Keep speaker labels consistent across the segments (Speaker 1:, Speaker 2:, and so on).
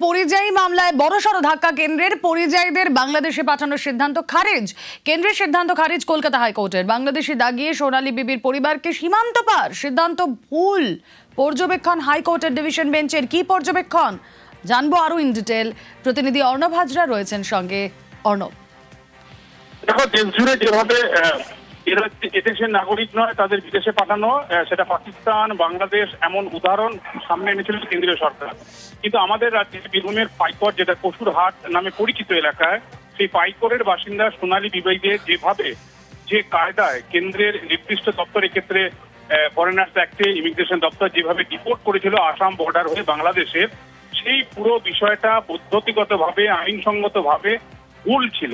Speaker 1: পরিযায়ী মামলায় বড়সড় ধাক্কা কেন্দ্রের। পরিযায়ীদের বাংলাদেশে পাঠানোর সিদ্ধান্ত খারিজ। কেন্দ্রের সিদ্ধান্ত খারিজ কলকাতা হাইকোর্টের। বাংলাদেশি দাগিয়ে সোনালী বিবির পরিবারকে সীমান্ত পার, সিদ্ধান্ত ভুল। পর্যবেক্ষণ হাইকোর্টের ডিভিশন বেঞ্চের। কি পর্যবেক্ষণ জানবো আরো ইন ডিটেল। প্রতিনিধি অর্ণব হাজরা রয়েছেন সঙ্গে। অর্ণব,
Speaker 2: দেখো, দেশ জুড়ে যেভাবে এদেশের নাগরিক নয় তাদের বিদেশে পাঠানো, সেটা পাকিস্তান, বাংলাদেশ এমন উদাহরণ সামনে এনেছিল কেন্দ্রীয় সরকার। কিন্তু আমাদের রাজ্যে বীরভূমের পাইকর, যেটা পশুর হাট নামে পরিচিত এলাকায়, সেই পাইকরের বাসিন্দা সোনালী বিবিদের যেভাবে, যে কায়দায় কেন্দ্রের নির্দিষ্ট দপ্তর, ক্ষেত্রে ফরেনার্স অ্যাক্টে ইমিগ্রেশন দপ্তর যেভাবে ডিপোর্ট করেছিল আসাম বর্ডার হয়ে বাংলাদেশের, সেই পুরো বিষয়টা পদ্ধতিগতভাবে আইনসঙ্গতভাবে ভুল ছিল।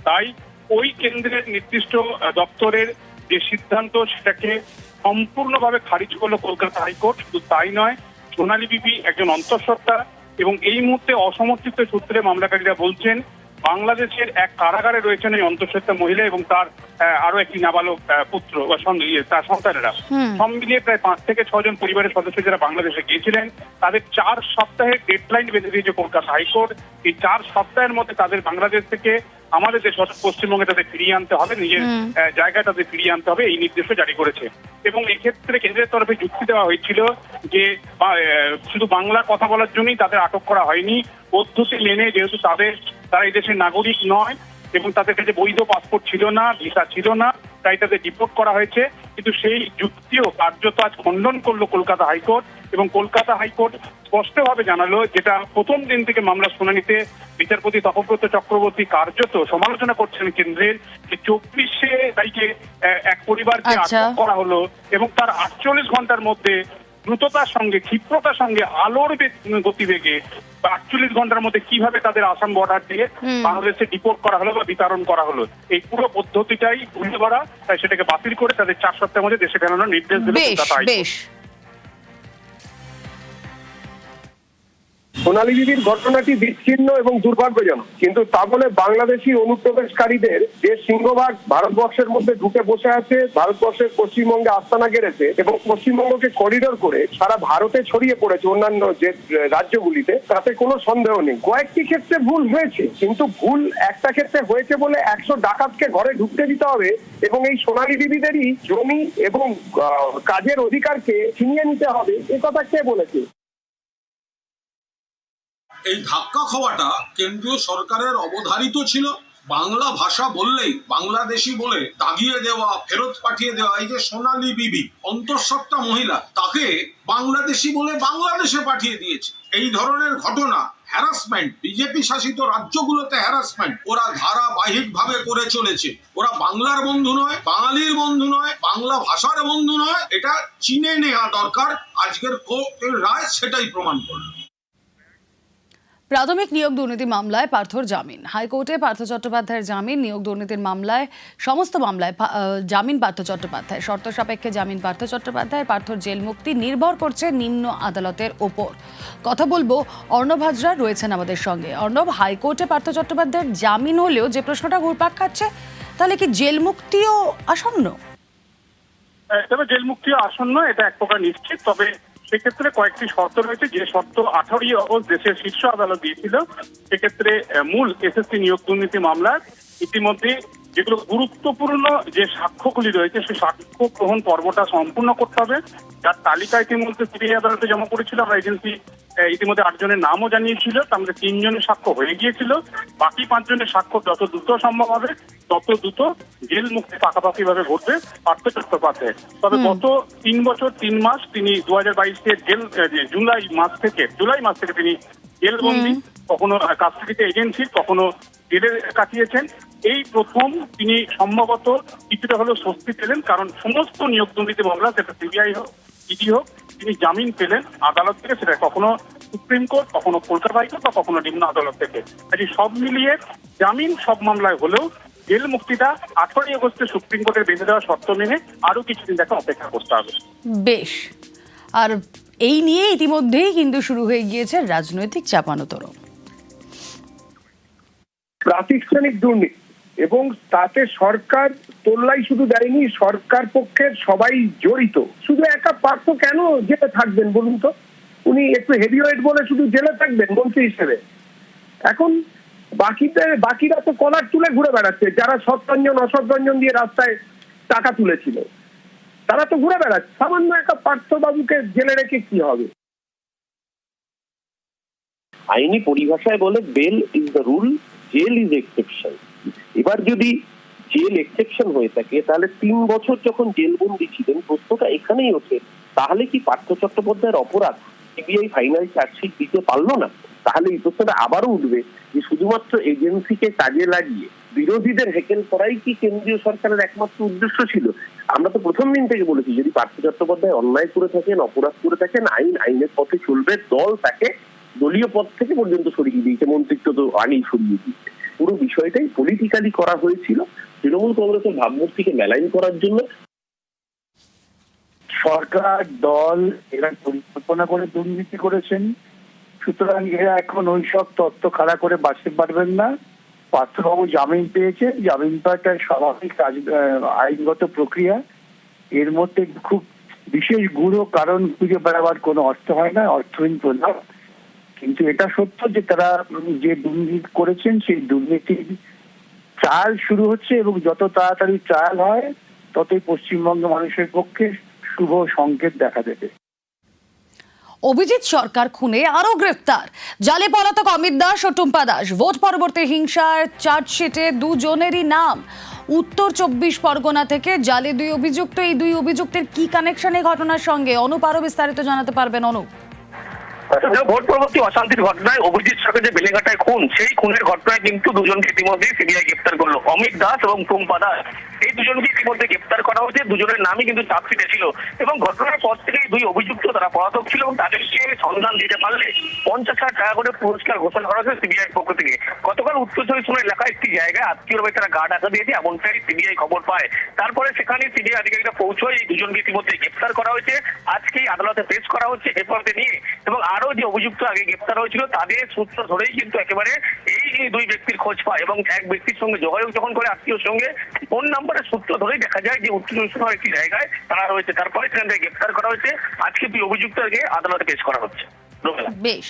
Speaker 2: তাই ওই কেন্দ্রের নির্দিষ্ট দপ্তরের যে সিদ্ধান্ত, সেটাকে সম্পূর্ণভাবে খারিজ করলো কলকাতা হাইকোর্ট। শুধু তাই নয়, সোনালী বিবি একজন অন্তঃসত্ত্বা এবং এই মুহূর্তে অসমর্থিত সূত্রে মামলাকারীরা বলছেন বাংলাদেশের এক কারাগারে রয়েছেন এই অন্তঃসত্ত্বা মহিলা এবং তার আরো একটি নাবালক পুত্র বা তার সন্তানেরা। সব মিলিয়ে প্রায় 5 থেকে 6 জন পরিবারের সদস্য যারা বাংলাদেশে গিয়েছিলেন, তাদের 4 সপ্তাহের ডেডলাইন বেঁধে দিয়েছে কলকাতা হাইকোর্ট। এই 4 সপ্তাহের মধ্যে তাদের বাংলাদেশ থেকে আমাদের দেশ পশ্চিমবঙ্গে তাদের ফিরিয়ে আনতে হবে, নিজের জায়গায় তাদের ফিরিয়ে আনতে হবে, এই নির্দেশও জারি করেছে। এবং এক্ষেত্রে কেন্দ্রের তরফে যুক্তি দেওয়া হয়েছিল যে শুধু বাংলা কথা বলার জন্যই তাদের আটক করা হয়নি, পদ্ধতি মেনে, যেহেতু তারা এই দেশের নাগরিক নয় এবং তাদের কাছে বৈধ পাসপোর্ট ছিল না, ভিসা ছিল না, তাই তাদের ডিপোর্ট করা হয়েছে। কিন্তু সেই যুক্তিও কার্যত আজ খণ্ডন করলো কলকাতা হাইকোর্ট। এবং কলকাতা হাইকোর্ট স্পষ্টভাবে জানালো, যেটা প্রথম দিন থেকে মামলা শুনানিতে বিচারপতি তপব্রত চক্রবর্তী কার্যত সমালোচনা করছেন কেন্দ্রের, যে 24শে তারিখে এক পরিবারকে আটক করা হলো এবং তার 48 ঘন্টার মধ্যে দ্রুততার সঙ্গে, ক্ষিপ্রতার সঙ্গে, আলোর গতিবেগে 48 ঘন্টার মধ্যে কিভাবে তাদের আসাম বর্ডার দিয়ে বাংলাদেশে ডিপোর্ট করা হলো বা বিতরণ করা হলো, এই পুরো পদ্ধতিটাই ভুল করা। তাই সেটাকে বাতিল করে তাদের 4 সপ্তাহের মধ্যে দেশে ফেরানোর নির্দেশ দিল কলকাতা হাইকোর্ট।
Speaker 3: সোনালী বিবির ঘটনাটি বিচ্ছিন্ন এবং দুর্ভাগ্যজনক, কিন্তু তা বলে বাংলাদেশি অনুপ্রবেশকারীদের যে সিংহভাগ ভারতবর্ষের মধ্যে ঢুকে বসে আছে, ভারতবর্ষের পশ্চিমবঙ্গে আস্তানা গেড়েছে এবং পশ্চিমবঙ্গকে করিডোর করে সারা ভারতে ছড়িয়ে পড়েছে অন্যান্য যে রাজ্যগুলিতে, তাতে কোনো সন্দেহ নেই। কয়েকটি ক্ষেত্রে ভুল হয়েছে, কিন্তু ভুল একটা ক্ষেত্রে হয়েছে বলে 100 ডাকাতকে ঘরে ঢুকতে দিতে হবে এবং এই সোনালী বিবিদেরই জমি এবং কাজের অধিকারকে ছিনিয়ে নিতে হবে, এ কথা কে বলেছে?
Speaker 4: এই ধাক্কা খাওয়াটা কেন্দ্রীয় সরকারের অবধারিত ছিল। বাংলা ভাষা বললেই বাংলাদেশি বলে দাগিয়ে দেওয়া, ফেরত পাঠিয়ে দেওয়া। এই যে সোনালী বিবি অন্তঃসত্ত্বা মহিলা, তাকে বাংলাদেশি বলে বাংলাদেশে পাঠিয়ে দিয়েছে। এই ধরনের ঘটনা, হ্যারাসমেন্ট, বিজেপি শাসিত রাজ্যগুলোতে হ্যারাসমেন্ট ওরা ধারাবাহিক ভাবে করে চলেছে। ওরা বাংলার বন্ধু নয়, বাঙালির বন্ধু নয়, বাংলা ভাষার বন্ধু নয়। এটা চিনে নেওয়া দরকার। আজকের কোর্টের রায় সেটাই প্রমাণ করল।
Speaker 1: প্রাথমিক নিয়োগ দুর্নীতি মামলায় পার্থর জামিন। হাইকোর্টে পার্থ চট্টোপাধ্যায়ের জামিন। নিয়োগ দুর্নীতির মামলায় সমস্ত মামলায় জামিন পার্থ চট্টোপাধ্যায়। শর্ত সাপেক্ষে জামিন পার্থ চট্টোপাধ্যায়। পার্থর জেল মুক্তি নির্ভর করছে নিম্ন আদালতের ওপর। কথা বলবো, অর্ণব হাজরা রয়েছেন আমাদের সঙ্গে। অর্ণব, হাইকোর্টে পার্থ চট্টোপাধ্যায়ের জামিন হলেও যে প্রশ্নটা ঘুরপাক খাচ্ছে, তাহলে কি জেল মুক্তিও আসন্ন?
Speaker 2: তবে জেল মুক্তিও আসন্ন, এটা এক প্রকার নিশ্চিত। তবে সেক্ষেত্রে কয়েকটি শর্ত রয়েছে, যে শর্ত 18ই আগস্ট দেশের শীর্ষ আদালত দিয়েছিল। সেক্ষেত্রে মূল এসএসসি নিয়োগ দুর্নীতি মামলার ইতিমধ্যে যেগুলো গুরুত্বপূর্ণ যে সাক্ষ্যগুলি রয়েছে, সেই সাক্ষ্য গ্রহণ পর্বটা সম্পূর্ণ করতে হবে, যার তালিকা ইতিমধ্যে সিবিআই আদালতে জমা করেছিল। আমরা এজেন্সি ইতিমধ্যে 8 জনের নামও জানিয়েছিল, তার মধ্যে 3 জনের সাক্ষ্য হয়ে গিয়েছিল। বাকি 5 জনের সাক্ষ্য যত দ্রুত সম্ভব হবে তত দ্রুত জেল মুক্তি পাকাপাকি ভাবে ঘটবে পার্থ চট্টোপাধ্যায়। তবে গত 3 বছর 3 মাস তিনি 2022-এর জুলাই মাস থেকে তিনি জেলবন্দি, কখনো কাস্টডিতে এজেন্সি, কখনো জেলে কাটিয়েছেন। এই প্রথম তিনি সম্ভবত কিছুটা হলেও স্বস্তি পেলেন, কারণ সমস্ত নিয়োগ দুর্নীতি মামলা, সেটা সিবিআই হোক, ইডি হোক, তিনি জামিন পেলেন আদালত থেকে, সেটা কখনো সুপ্রিম কোর্ট, কখনো কলকাতা হাইকোর্ট বা কখনো নিম্ন আদালত থেকে। সব মিলিয়ে জামিন সব মামলায় হলেও জেল মুক্তিটা 18ই আগস্টে সুপ্রিম কোর্টের বেঁধে দেওয়া শর্ত মেনে আরো কিছুদিন দেখা অপেক্ষা করতে হবে।
Speaker 1: বেশ। আর এই নিয়ে ইতিমধ্যেই কিন্তু শুরু হয়ে গিয়েছে রাজনৈতিক চাপানোতরণ।
Speaker 3: প্রাতিষ্ঠানিক দুর্নীতি এবং তাতে সরকার তোল্লাই শুধু দেয়নি, সরকার পক্ষের সবাই জড়িত। শুধু একা পার্থ কেন যেতে থাকবেন বলুন তো? উনি একটু হেভিওয়েট বলে শুধু জেলে থাকবেন মন্ত্রী হিসেবে। এখন বাকিরা তো কলার তুলে ঘুরে বেড়াচ্ছে, যারা সৎরঞ্জন অসৎরঞ্জন দিয়ে রাস্তায় টাকা তুলেছিল তারা তো ঘুরে বেড়াচ্ছে। সামান্য একটা পার্থবাবুকে জেলে রেখে কি হবে?
Speaker 5: আইনি পরিভাষায় বলে bail is the rule, jail is exception. এবার যদি জেল এক্সেপশন হয়ে থাকে তাহলে 3 বছর যখন জেলবন্দি ছিলেন, প্রশ্নটা এখানেই ওঠে, তাহলে কি পার্থ চট্টোপাধ্যায়ের অপরাধ সিবিআই ফাইনাল চার্জশিট দিতে পারলো না? তাহলে এই প্রশ্নটা আবারও উঠবে যে শুধুমাত্র এজেন্সিকে কাজে লাগিয়ে বিরোধীদের হেকেল করাই কি কেন্দ্রীয় সরকারের একমাত্র উদ্দেশ্য ছিল? আমরা তো প্রথম দিন থেকে বলেছি, যদি পার্থ চট্টোপাধ্যায় অন্যায় করে থাকেন, অপরাধ করে থাকেন, আইনের পথে চলবে, দল তাকে দলীয় পদ থেকে পর্যন্ত সরিয়ে দিয়েছে, মন্ত্রিত্ব তো আগেই সরিয়ে দিয়েছে। পুরো বিষয়টাই পলিটিক্যালি করা হয়েছিল তৃণমূল কংগ্রেসের ভাবমূর্তিকে মেলাইন করার জন্য।
Speaker 6: সরকার দল এরা পরিকল্পনা করে দুর্নীতি করেছেন, সুতরাং এরা এখন ওই সব তত্ত্ব খাড়া করে বাঁচতে পারবেন না। পার্থবাবু জামিন পেয়েছে, জামিন পাওয়াটা স্বাভাবিক আইনগত প্রক্রিয়া। এর মধ্যে খুব বিশেষ গুরু কারণ খুঁজে বেড়াবার কোনো অর্থ হয় না, অর্থহীন প্রলাপ। কিন্তু এটা সত্য যে তারা যে দুর্নীতি করেছেন সেই দুর্নীতির ট্রায়াল শুরু হচ্ছে, এবং যত তাড়াতাড়ি ট্রায়াল হয় ততই পশ্চিমবঙ্গ মানুষের পক্ষে শুভ সংকেত দেখা দেবে।
Speaker 1: অভিজিৎ সরকার খুনে আরো গ্রেফতার, জালে পলাতক অমিত দাস ও টুম্পা দাস। ভোট পরবর্তী হিংসার চার্জশিটে দুজনেরই নাম। উত্তর 24 পরগনা থেকে জালে 2 অভিযুক্ত। এই 2 অভিযুক্তের কি কানেকশন এই ঘটনার সঙ্গে? অনুপ আরো বিস্তারিত জানাতে পারবেন। অনুপ,
Speaker 5: ভোট পরবর্তী অশান্তির ঘটনায় অভিজিৎ সরকার যে বেলেঘাটায় খুন, সেই খুনের ঘটনায় কিন্তু দুজনকে ইতিমধ্যে সিবিআই গ্রেপ্তার করলো। অমিত দাস এবং টুম্পা দাস, এই দুজনকে ইতিমধ্যে গ্রেপ্তার করা হয়েছে। দুজনের নামই কিন্তু চার্জশিটে ছিল এবং ঘটনার পর থেকে 2 অভিযুক্ত তারা পলাতক ছিল এবং তাদেরকে সন্ধান দিতে পারলে 50,000 টাকা করে পুরস্কার ঘোষণা করা হয়েছে সিবিআই পক্ষ থেকে। গতকাল উত্তর 24 এলাকায় একটি জায়গায় আত্মীয়ভাবে তারা গা ঢাকা দিয়েছে, এমনটাই সিবিআই খবর পায়। তারপরে সেখানে সিবিআই আধিকারিকরা পৌঁছয়, এই দুজনকে ইতিমধ্যে গ্রেপ্তার করা হয়েছে। আজকেই আদালতে পেশ করা হচ্ছে হেফাজতে নিয়ে, এবং আরো যে অভিযুক্ত আগে গ্রেপ্তার হয়েছিল তাদের সূত্র ধরেই কিন্তু একেবারে এই 2 ব্যক্তির খোঁজ পায় এবং এক ব্যক্তির সঙ্গে যোগাযোগ যখন করে আত্মীয়র সঙ্গে, ফোন নাম্বারের সূত্র ধরেই দেখা যায় যে উত্তর 24 একটি জায়গায় তারা রয়েছে। তারপরে সেখান থেকে গ্রেপ্তার করা হয়েছে। আজকে 2 অভিযুক্তকে আদালতে পেশ করা হচ্ছে।
Speaker 1: বেশ।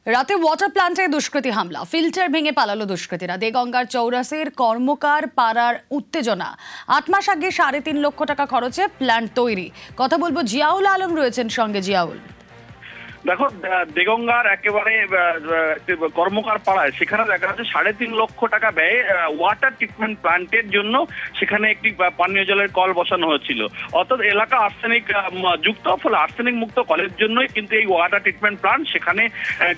Speaker 1: রাতে ওয়াটার প্ল্যান্টে দুষ্কৃতী হামলা, ফিল্টার ভেঙে পালালো দুষ্কৃতীরা। দেগঙ্গার চৌরাসির কর্মকার পাড়ার উত্তেজনা। 8 মাস আগে 3.5 লক্ষ টাকা খরচে প্ল্যান্ট তৈরি। কথা বলবো, জিয়াউল আলম রয়েছেন সঙ্গে। জিয়াউল,
Speaker 2: দেখো, দেগঙ্গার একেবারে কর্মকার পাড়ায় সেখানে দেখা যাচ্ছে 3.5 লক্ষ টাকা ব্যয়ে ওয়াটার ট্রিটমেন্ট প্ল্যান্টের জন্য সেখানে একটি পানীয় জলের কল বসানো হয়েছিল। অর্থাৎ এলাকা আর্সেনিক যুক্ত, ফলে আর্সেনিক মুক্ত কলের জন্যই কিন্তু এই ওয়াটার ট্রিটমেন্ট প্ল্যান্ট। সেখানে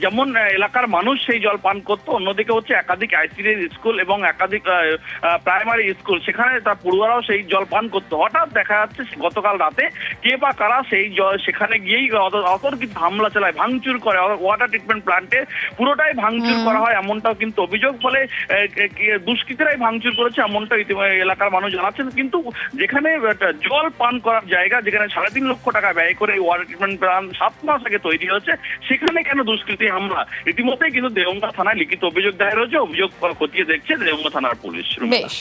Speaker 2: যেমন এলাকার মানুষ সেই জল পান করতো, অন্যদিকে হচ্ছে একাধিক আইসিডি স্কুল এবং একাধিক প্রাইমারি স্কুল, সেখানে তার পড়ুয়ারাও সেই জল পান করতো। হঠাৎ দেখা যাচ্ছে গতকাল রাতে কে বা কারা সেই জল সেখানে গিয়েই অতর্কিত হামলা চালায়, ভাঙচুর করে ওয়াটার ট্রিটমেন্ট প্ল্যান্টে। পুরোটাই ভাঙচুর করা হয় এমনটাও কিন্তু অভিযোগ। ফলে দুষ্কৃতীরাই ভাঙচুর করেছে এমনটা এলাকার মানুষ জানাচ্ছেন। কিন্তু যেখানে জল পান করার জায়গা, যেখানে 3.5 লক্ষ টাকা ব্যয় করে ওয়াটার ট্রিটমেন্ট প্ল্যান্ট 7 মাস আগে তৈরি হয়েছে, সেখানে কেন দুষ্কৃতী হামলা? ইতিমধ্যেই কিন্তু দেগঙ্গা থানায় লিখিত অভিযোগ দায়ের হয়েছে। অভিযোগ খতিয়ে দেখছে দেগঙ্গা থানার পুলিশ।
Speaker 1: বেশ।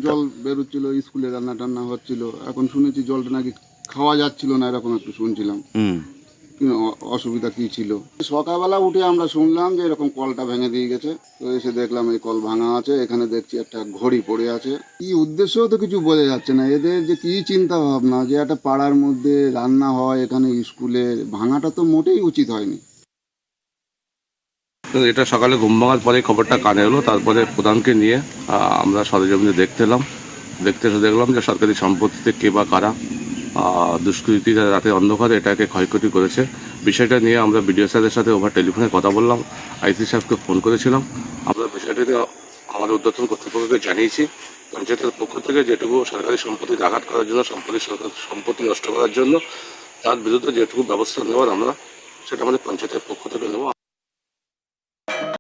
Speaker 7: জল বেরোচ্ছিল, স্কুলে রান্না টান্না হচ্ছিল, এখন শুনেছি জলটা নাকি খাওয়া যাচ্ছিল না, এরকম একটু শুনছিলাম। অসুবিধা কি ছিল? সকালবেলা উঠে আমরা শুনলাম যে এরকম কলটা ভেঙে দিয়ে গেছে। তো এসে দেখলাম এই কল ভাঙা আছে, এখানে দেখছি একটা ঘড়ি পড়ে আছে। কি উদ্দেশ্যও তো কিছু বোঝা যাচ্ছে না এদের, যে কি চিন্তা ভাবনা যে একটা পাড়ার মধ্যে রান্না হয়, এখানে স্কুলে ভাঙাটা তো মোটেই উচিত হয়নি।
Speaker 8: এটা সকালে ঘুম ভাঙার পরে খবরটা কানে এলো, তারপরে প্রধানকে নিয়ে আমরা সরেজমিনে দেখতে এলাম। দেখতে এসে দেখলাম যে সরকারি সম্পত্তিতে কে বা কারা দুষ্কৃতীরা রাতে অন্ধকারে এটাকে ক্ষয়ক্ষতি করেছে। বিষয়টা নিয়ে আমরা বিডিও স্যারের সাথে ওভার টেলিফোনে কথা বললাম, আইসি সাহেবকে ফোন করেছিলাম। আমরা বিষয়টা নিয়ে আমাদের ঊর্ধ্বতন কর্তৃপক্ষকে জানিয়েছি। পঞ্চায়েতের পক্ষ থেকে যেটুকু সরকারি সম্পত্তিতে আঘাত করার জন্য, সম্পত্তি নষ্ট করার জন্য, তার বিরুদ্ধে যেটুকু ব্যবস্থা নেওয়ার আমরা সেটা আমাদের পঞ্চায়েতের পক্ষ থেকে নেব।